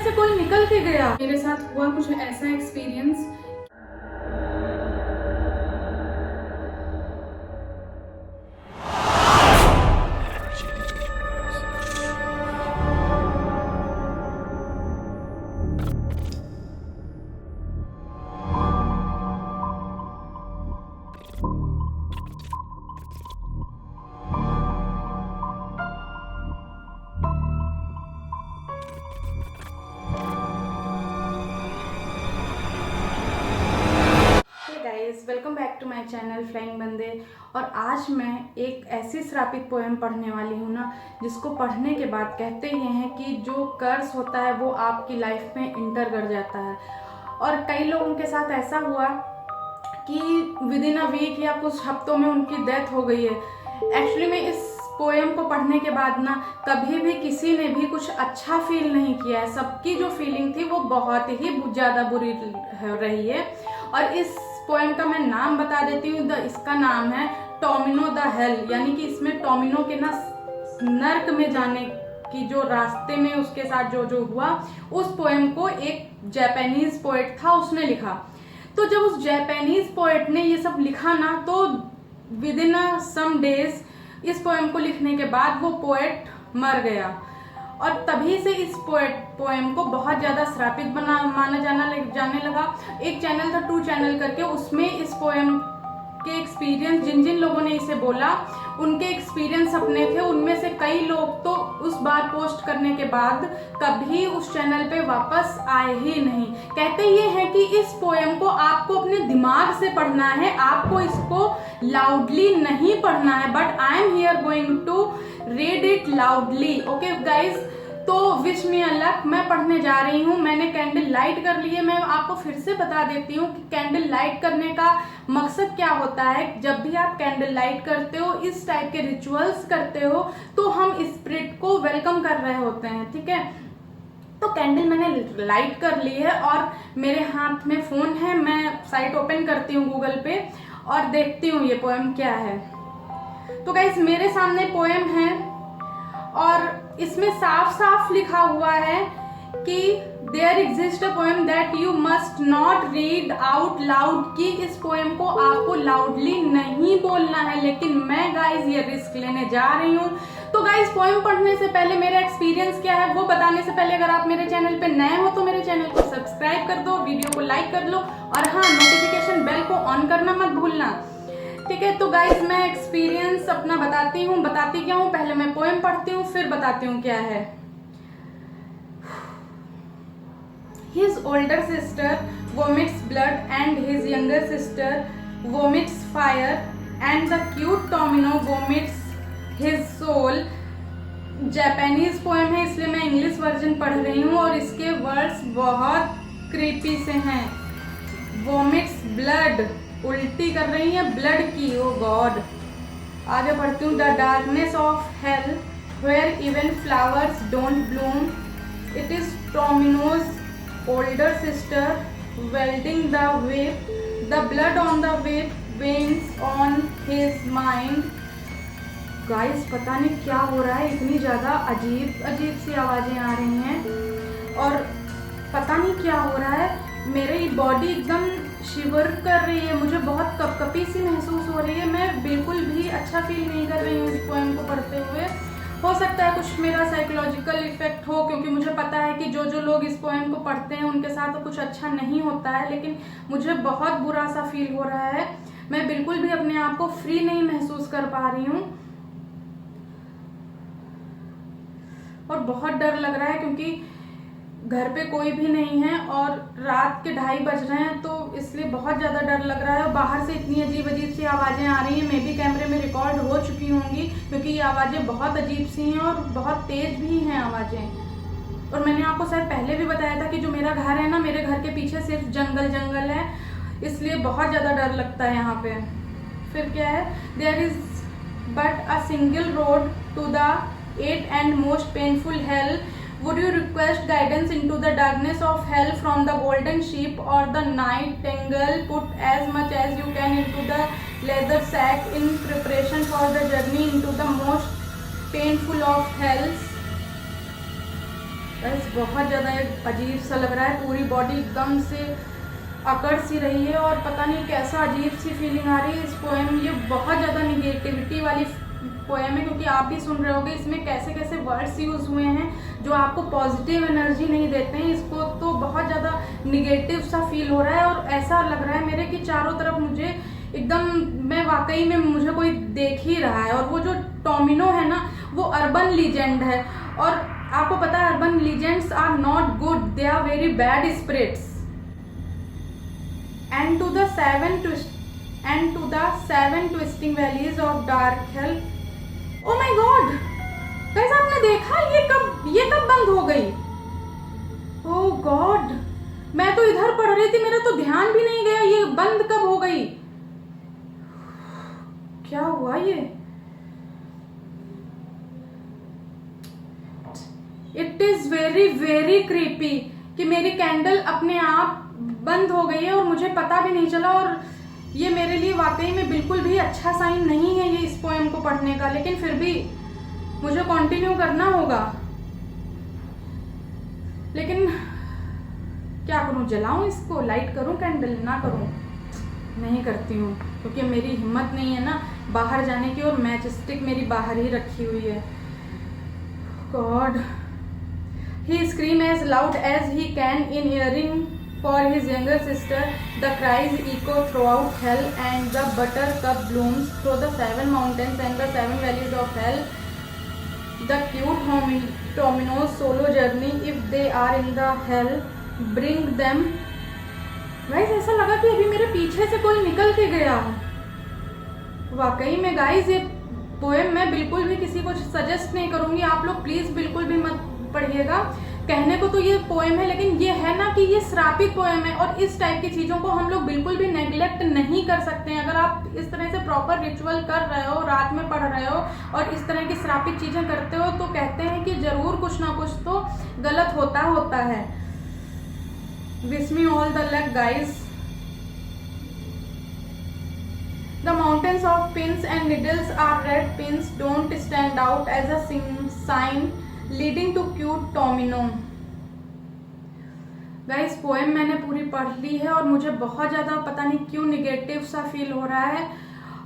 से कोई निकल के गया। मेरे साथ हुआ कुछ ऐसा experience. Welcome back to my channel flying Bande. और आज मैं एक ऐसी श्रापित पोएम पढ़ने वाली हूँ ना, जिसको पढ़ने के बाद कहते ये हैं कि जो कर्स होता है वो आपकी लाइफ में इंटर कर जाता है। और कई लोगों के साथ ऐसा हुआ कि विद इन अ वीक या कुछ हफ्तों में उनकी डेथ हो गई है। एक्चुअली में इस पोएम को पढ़ने के बाद ना कभी भी किसी ने भी कुछ अच्छा फील नहीं किया है। सबकी जो फीलिंग थी वो बहुत ही ज़्यादा बुरी रही है। और इस पोएम का मैं नाम बता देती हूँ। इसका नाम है टोमिनो द हेल, यानी कि इसमें टोमिनो के ना नर्क में जाने की जो रास्ते में उसके साथ जो जो हुआ, उस पोएम को एक जापानीज पोएट था उसने लिखा। तो जब उस जापानीज पोएट ने ये सब लिखा ना, तो विद इन सम डेज इस पोएम को लिखने के बाद वो पोएट मर गया। और तभी से इस पोएम को बहुत ज़्यादा श्रापित माना जाने लगा। एक चैनल था 2 चैनल करके, उसमें इस पोएम के एक्सपीरियंस जिन लोगों ने इसे बोला उनके एक्सपीरियंस अपने थे। उनमें से कई लोग तो उस बार पोस्ट करने के बाद कभी उस चैनल पे वापस आए ही नहीं। कहते ये हैं कि इस पोएम को आपको अपने दिमाग से पढ़ना है, आपको इसको लाउडली नहीं पढ़ना है। But I am here going to read it loudly. Okay guys, तो विश मी लक। मैं पढ़ने जा रही हूँ। मैंने कैंडल लाइट कर ली है। मैं आपको फिर से बता देती हूँ कि कैंडल लाइट करने का मकसद क्या होता है। जब भी आप कैंडल लाइट करते हो, इस टाइप के रिचुअल्स करते हो, तो हम स्पिरिट को वेलकम कर रहे होते हैं। ठीक है, तो कैंडल मैंने लाइट कर ली है और मेरे हाथ में फोन है। मैं साइट ओपन करती हूँ गूगल पे और देखती हूँ ये पोएम क्या है। तो गाइस, मेरे सामने पोएम है और इसमें साफ साफ लिखा हुआ है कि there exist a poem that you must not read out loud, कि इस पोएम को आपको लाउडली नहीं बोलना है। लेकिन मैं गाइस ये रिस्क लेने जा रही हूँ। तो गाइस, पोएम पढ़ने से पहले मेरा एक्सपीरियंस क्या है वो बताने से पहले, अगर आप मेरे चैनल पे नए हो तो मेरे चैनल को सब्सक्राइब कर दो, वीडियो को लाइक कर लो और हाँ, नोटिफिकेशन बेल को ऑन करना मत भूलना। ठीक है, तो गाइस मैं एक्सपीरियंस अपना बताती हूँ। बताती क्या हूँ, पहले मैं पोएम पढ़ती हूँ फिर बताती हूँ क्या है। His older sister vomits blood and his younger sister vomits fire and the cute Tomino vomits his soul। Japanese poem है इसलिए मैं इंग्लिश वर्जन पढ़ रही हूँ और इसके वर्ड्स बहुत क्रीपी से हैं। वोमिट्स ब्लड, उल्टी कर रही है ब्लड की, ओ गॉड। आगे बढ़ती हूँ। The darkness of hell where even flowers don't bloom, it is टोमिनोज older sister welding the whip, the blood on the whip veins on his mind। Guys, पता नहीं क्या हो रहा है, इतनी ज़्यादा अजीब अजीब सी आवाज़ें आ रही हैं और पता नहीं क्या हो रहा है। मेरी बॉडी एकदम शिवर कर रही है, मुझे बहुत कपकपी सी महसूस हो रही है। मैं बिल्कुल भी अच्छा फील नहीं कर रही हूँ इस पोएम को पढ़ते हुए। हो सकता है कुछ मेरा साइकोलॉजिकल इफेक्ट हो, क्योंकि मुझे पता है कि जो जो लोग इस पोएम को पढ़ते हैं उनके साथ तो कुछ अच्छा नहीं होता है, लेकिन मुझे बहुत बुरा सा फील हो रहा है। मैं बिल्कुल भी अपने आप को फ्री नहीं महसूस कर पा रही हूँ और बहुत डर लग रहा है, क्योंकि घर पे कोई भी नहीं है और रात के 2:30 बज रहे हैं, तो इसलिए बहुत ज़्यादा डर लग रहा है। और बाहर से इतनी अजीब अजीब सी आवाज़ें आ रही हैं। मे भी कैमरे में रिकॉर्ड हो चुकी होंगी, क्योंकि ये आवाज़ें बहुत अजीब सी हैं और बहुत तेज भी हैं आवाज़ें। और मैंने आपको शायद पहले भी बताया था कि जो मेरा घर है ना, मेरे घर के पीछे सिर्फ जंगल है, इसलिए बहुत ज़्यादा डर लगता है यहाँ पे। फिर क्या है, there is but a single road to the 8th and most painful hell। Would you request guidance into the darkness of hell from the golden sheep or the nightingale? Put as much as you can into the leather sack in preparation for the journey into the most painful of hells। Guys बहुत ज़्यादा एक अजीब सा लग रहा है, पूरी body एकदम से अकड़ सी रही है और पता नहीं कैसा अजीब सी फीलिंग आ रही है इस पोएम। ये बहुत ज़्यादा निगेटिविटी वाली पोएम है, क्योंकि आप भी सुन रहे होगे इसमें कैसे कैसे वर्ड्स यूज़ हुए हैं जो आपको पॉजिटिव एनर्जी नहीं देते हैं। इसको तो बहुत ज़्यादा निगेटिव सा फील हो रहा है और ऐसा लग रहा है मेरे कि चारों तरफ मुझे एकदम, मैं वाकई में मुझे कोई देख ही रहा है। और वो जो टोमिनो है ना, वो अर्बन लीजेंड है, और आपको पता है urban legends are not good, they are very bad spirits. And to the seven twisting valleys of dark hell. Oh my god guys, आपने देखा ये कब बंद हो गई? ओ गॉड, मैं तो इधर पढ़ रही थी, मेरा तो ध्यान भी नहीं गया ये बंद कब हो गई। क्या हुआ ये? It is very very creepy कि मेरी कैंडल अपने आप बंद हो गई है और मुझे पता भी नहीं चला। और ये मेरे लिए वाकई में बिल्कुल भी अच्छा साइन नहीं है ये इस पोएम को पढ़ने का, लेकिन फिर भी मुझे कंटिन्यू करना होगा। लेकिन क्या करूं, जलाऊं इसको, लाइट करूं कैंडल, ना करूं? नहीं करती हूँ, क्योंकि मेरी हिम्मत नहीं है ना बाहर जाने की, और मैच स्टिक मेरी बाहर ही रखी हुई है। God, he scream as loud as he can in hearing for his younger sister. The cries echo throughout hell, and the buttercup blooms through the 7 mountains and the 7 valleys of hell. The cute Tomino's solo journey, if they are in the hell, bring them. Guys ऐसा लगा कि अभी मेरे पीछे से कोई निकल के गया। वाकई में गाइस ये पोएम मैं बिल्कुल भी किसी को सजेस्ट नहीं करूंगी, आप लोग प्लीज बिल्कुल भी मत पढ़िएगा। कहने को तो ये पोएम है, लेकिन ये है ना कि ये श्रापित पोएम है, और इस टाइप की चीजों को हम लोग बिल्कुल भी नेग्लेक्ट नहीं कर सकते हैं। अगर आप इस तरह से प्रॉपर रिचुअल कर रहे हो, रात में पढ़ रहे हो और इस तरह की श्रापित चीजें करते हो, तो कहते हैं कि जरूर कुछ ना कुछ तो गलत होता है। Wish me all the luck guys. The mountains of pins and needles are red pins, don't stand out as a sign leading to cute Tomino. Guys poem मैंने पूरी पढ़ ली है और मुझे बहुत ज़्यादा पता नहीं क्यों निगेटिव सा फील हो रहा है,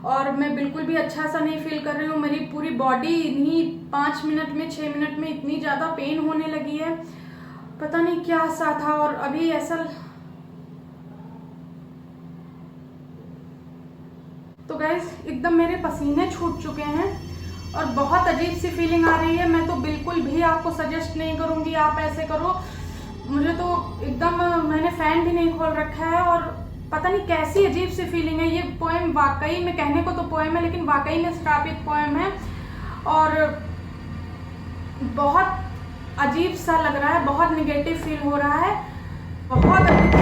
और मैं बिल्कुल भी अच्छा सा नहीं फील कर रही हूँ। मेरी पूरी बॉडी इन्हीं 5 मिनट में 6 मिनट में इतनी ज़्यादा पेन होने लगी है, पता नहीं क्या सा था। और अभी ऐसा तो गाइस एकदम मेरे पसीने छूट चुके हैं और बहुत अजीब सी फीलिंग आ रही है। मैं तो बिल्कुल भी आपको सजेस्ट नहीं करूंगी आप ऐसे करो। मुझे तो एकदम, मैंने फैन भी नहीं खोल रखा है और पता नहीं कैसी अजीब सी फीलिंग है। ये पोएम वाकई में, कहने को तो पोएम है लेकिन वाकई में श्रापित पोएम है और बहुत अजीब सा लग रहा है, बहुत निगेटिव फील हो रहा है, बहुत अजीब।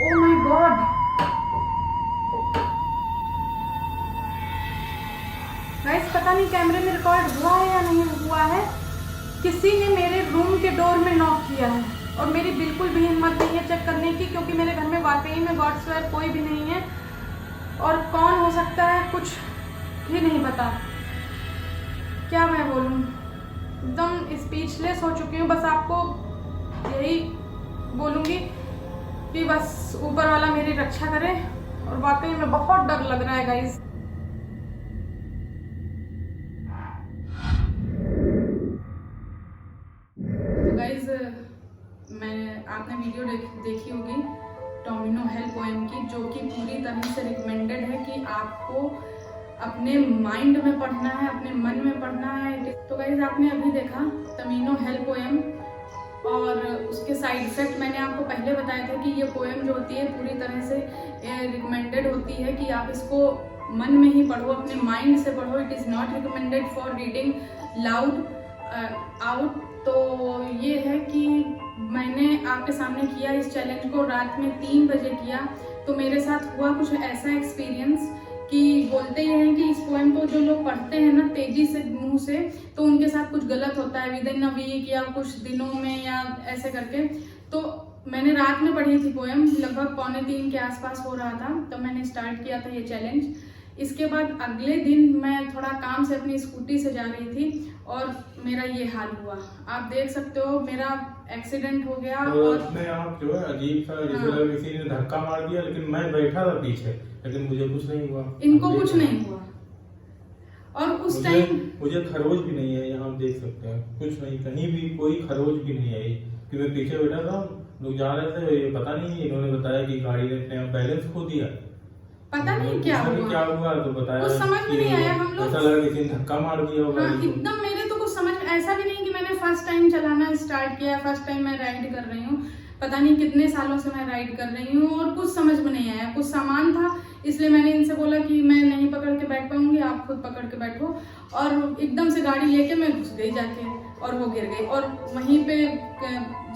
ओह माय गॉड, गाइस पता नहीं कैमरे में रिकॉर्ड हुआ है या नहीं हुआ है, किसी ने मेरे रूम के डोर में नॉक किया है और मेरी बिल्कुल भी हिम्मत नहीं है चेक करने की, क्योंकि मेरे घर में वाकई में गॉड स्वेयर कोई भी नहीं है और कौन हो सकता है कुछ भी नहीं पता। क्या मैं बोलूं, एकदम स्पीचलेस हो चुकी हूँ। बस आपको यही बोलूँगी कि बस ऊपर वाला मेरी रक्षा करे, और वाकई में बहुत डर लग रहा है गाइस। आपने वीडियो देखी होगी टोमिनो हेल पोएम की, जो कि पूरी तरह से रिकमेंडेड है कि आपको अपने माइंड में पढ़ना है, अपने मन में पढ़ना है। तो गाइस आपने अभी देखा टोमिनो हेल पोएम और उसके साइड इफेक्ट मैंने आपको पहले बताया था कि ये पोएम जो होती है पूरी तरह से रिकमेंडेड होती है कि आप इसको मन में ही पढ़ो, अपने माइंड से पढ़ो। It is not recommended for reading loud out. तो ये है कि मैंने आपके सामने किया इस चैलेंज को, रात में 3 बजे किया। तो मेरे साथ हुआ कुछ ऐसा एक्सपीरियंस कि बोलते ये हैं कि इस पोएम को जो लोग पढ़ते हैं ना तेजी से मुंह से, तो उनके साथ कुछ गलत होता है विद इन अ वीक या कुछ दिनों में या ऐसे करके। तो मैंने रात में पढ़ी थी पोएम, लगभग 2:45 के आसपास हो रहा था, तब मैंने स्टार्ट किया था ये चैलेंज इसके बाद अगले दिन मैं थोड़ा काम से अपनी स्कूटी से जा रही थी और मेरा ये हाल हुआ। आप देख सकते हो मेरा एक्सीडेंट हो गया। और अपने आप जो है अजीब सा जैसे किसी ने धक्का मार दिया, लेकिन मैं बैठा था पीछे, लेकिन मुझे कुछ नहीं हुआ। इनको कुछ नहीं हुआ। और उस टाइम मुझे खरोच भी नहीं है, यहाँ आप देख सकते हैं, कुछ नहीं, कहीं भी कोई खरोच भी नहीं आई कि मैं पीछे बैठा था। लोग जा रहे थे, ये पता नहीं, इन्होंने बताया कि गाड़ी ने अपने बैलेंस खो दिया, पता नहीं क्या हुआ तो बताया कुछ समझ में नहीं आया। हम लोग ऐसा लगा किसी ने धक्का मार दिया होगा। एकदम मेरे तो कुछ समझ ऐसा भी नहीं कि मैंने फर्स्ट टाइम चलाना स्टार्ट किया, फर्स्ट टाइम मैं राइड कर रही हूँ, पता नहीं कितने सालों से मैं राइड कर रही हूँ और कुछ समझ में नहीं आया। कुछ सामान था, इसलिए मैंने इनसे बोला कि मैं नहीं पकड़ के बैठ पाऊंगी, आप खुद पकड़ के बैठो। और एकदम से गाड़ी लेके मैं घुस गई जाके और वो गिर गई। और वहीं पे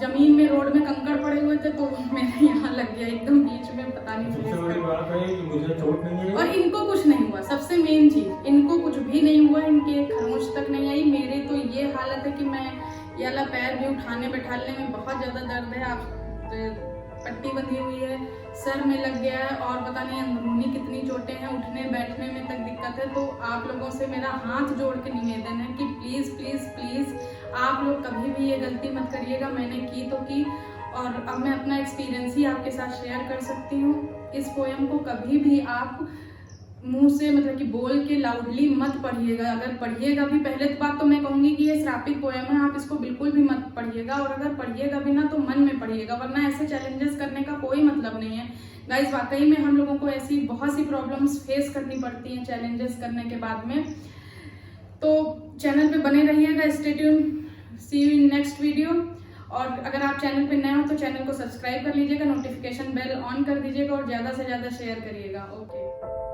जमीन में रोड में कंकड़ पड़े हुए थे तो मेरे यहाँ लग गया एकदम बीच में, पता नहीं। सबसे बड़ी बात है कि मुझे चोट नहीं है और इनको कुछ नहीं हुआ, सबसे मेन चीज, इनको कुछ भी नहीं हुआ, इनके खरोंच तक नहीं आई। मेरे तो ये हालत है कि मैं ये वाला पैर भी उठाने बैठाने में बहुत ज्यादा दर्द है। आप पट्टी बंधी हुई है, सर में लग गया है और पता नहीं अंदरूनी कितनी चोटें हैं, उठने बैठने में तक दिक्कत है। तो आप लोगों से मेरा हाथ जोड़ के निवेदन है कि प्लीज प्लीज प्लीज आप लोग कभी भी ये गलती मत करिएगा। मैंने की तो की, और अब मैं अपना एक्सपीरियंस ही आपके साथ शेयर कर सकती हूँ। इस पोएम को कभी भी आप मुंह से मतलब कि बोल के लाउडली मत पढ़िएगा। अगर पढ़िएगा भी, पहले तो बात तो मैं कहूंगी कि ये श्रापित पोएम है, आप इसको बिल्कुल भी मत पढ़िएगा। और अगर पढ़िएगा भी ना तो मन में पढ़िएगा, वरना ऐसे चैलेंजेस करने का कोई मतलब नहीं है। गाइस वाकई में हम लोगों को ऐसी बहुत सी प्रॉब्लम्स फेस करनी पड़ती हैं चैलेंजेस करने के बाद में। तो चैनल पे बने रहिएगा, stay tune, see you in next video. और अगर आप चैनल पे नए हो तो चैनल को सब्सक्राइब कर लीजिएगा, नोटिफिकेशन बेल ऑन कर दीजिएगा और ज़्यादा से ज़्यादा शेयर करिएगा। ओके।